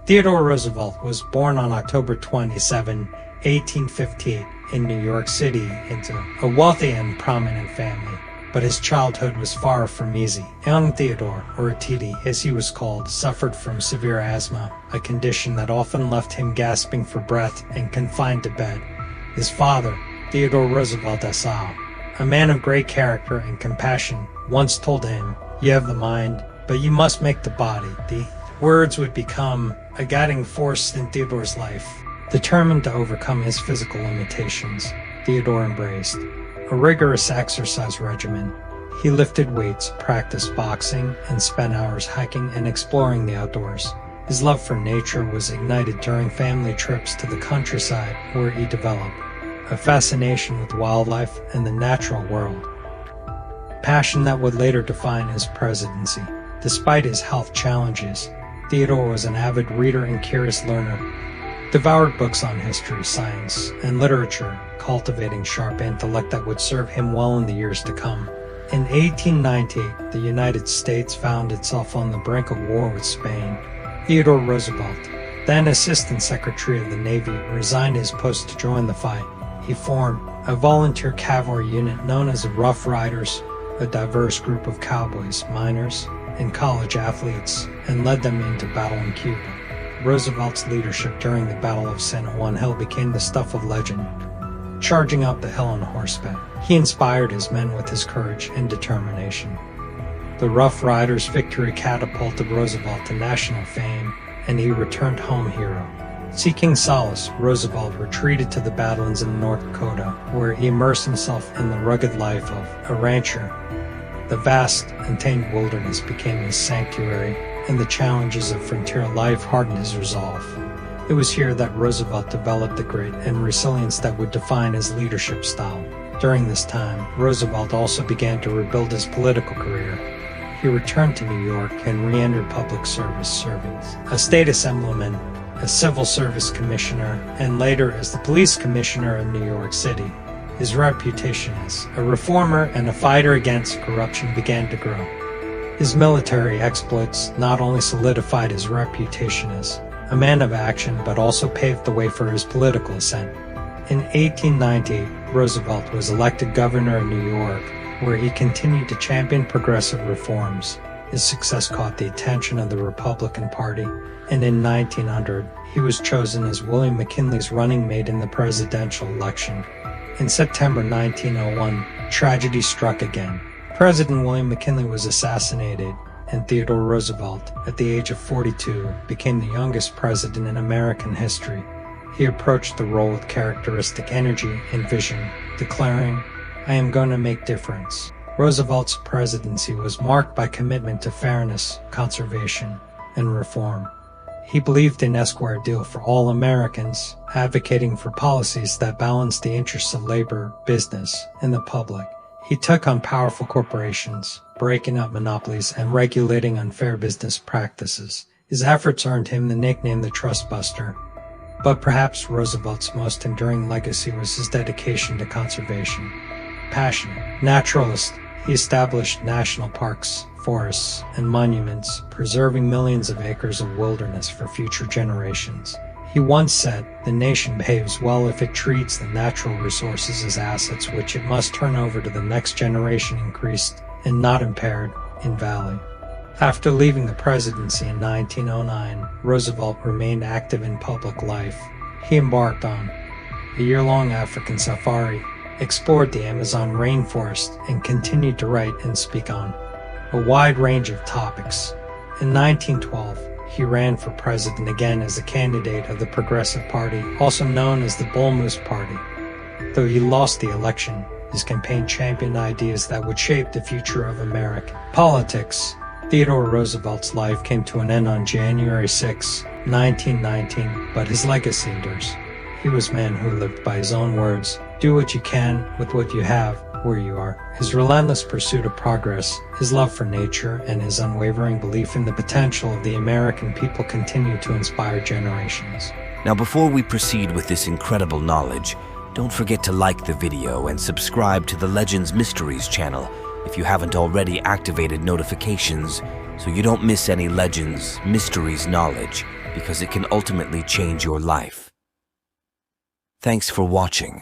Theodore Roosevelt was born on October 27, 1858, in New York City into a wealthy and prominent family. But his childhood was far from easy. Young Theodore, or TD as he was called, suffered from severe asthma, a condition that often left him gasping for breath and confined to bed. His father, Theodore Roosevelt S.A., a man of great character and compassion, once told him, "You have the mind, but you must make the body." The words would become a guiding force in Theodore's life. Determined to overcome his physical limitations, Theodore embraced a rigorous exercise regimen. He lifted weights, practiced boxing, and spent hours hiking and exploring the outdoors. His love for nature was ignited during family trips to the countryside, where he developed a fascination with wildlife and the natural world, passion that would later define his presidency. Despite his health challenges, Theodore was an avid reader and curious learner, devoured books on history, science, and literature, cultivating sharp intellect that would serve him well in the years to come. In 1898, the United States found itself on the brink of war with Spain. Theodore Roosevelt, then Assistant Secretary of the Navy, resigned his post to join the fight. He formed a volunteer cavalry unit known as the Rough Riders, a diverse group of cowboys, miners, and college athletes, and led them into battle in Cuba. Roosevelt's leadership during the Battle of San Juan Hill became the stuff of legend. Charging up the hill on horseback, he inspired his men with his courage and determination. The Rough Riders' victory catapulted Roosevelt to national fame, and he returned home hero. Seeking solace, Roosevelt retreated to the Badlands in North Dakota, where he immersed himself in the rugged life of a rancher. The vast, untamed wilderness became his sanctuary, and the challenges of frontier life hardened his resolve. It was here that Roosevelt developed the grit and resilience that would define his leadership style. During this time, Roosevelt also began to rebuild his political career. He returned to New York and re-entered public service, serving as a state assemblyman, a civil service commissioner, and later as the police commissioner of New York City. His reputation as a reformer and a fighter against corruption began to grow. His military exploits not only solidified his reputation as a man of action, but also paved the way for his political ascent. In 1898, Roosevelt was elected governor of New York, where he continued to champion progressive reforms. His success caught the attention of the Republican Party, and in 1900, he was chosen as William McKinley's running mate in the presidential election. In September 1901, tragedy struck again. President William McKinley was assassinated, and Theodore Roosevelt, at the age of 42, became the youngest president in American history. He approached the role with characteristic energy and vision, declaring, "I am going to make difference." Roosevelt's presidency was marked by commitment to fairness, conservation, and reform. He believed in a square deal for all Americans, advocating for policies that balanced the interests of labor, business, and the public. He took on powerful corporations, breaking up monopolies and regulating unfair business practices. His efforts earned him the nickname the Trust Buster. But perhaps Roosevelt's most enduring legacy was his dedication to conservation. Passionate naturalist, he established national parks, forests, and monuments, preserving millions of acres of wilderness for future generations. He once said, "The nation behaves well if it treats the natural resources as assets which it must turn over to the next generation increased and not impaired in value." After leaving the presidency in 1909, Roosevelt remained active in public life. He embarked on a year-long African safari, explored the Amazon rainforest, and continued to write and speak on a wide range of topics. In 1912, he ran for president again as a candidate of the Progressive Party, also known as the Bull Moose Party. Though he lost the election, his campaign championed ideas that would shape the future of American politics. Theodore Roosevelt's life came to an end on January 6, 1919, but his legacy endures. He was a man who lived by his own words, "Do what you can with what you have where you are." His relentless pursuit of progress, his love for nature, and his unwavering belief in the potential of the American people continue to inspire generations. Now, before we proceed with this incredible knowledge, don't forget to like the video and subscribe to the Legends Mysteries channel if you haven't already activated notifications so you don't miss any Legends Mysteries knowledge. because it can ultimately change your life. Thanks for watching.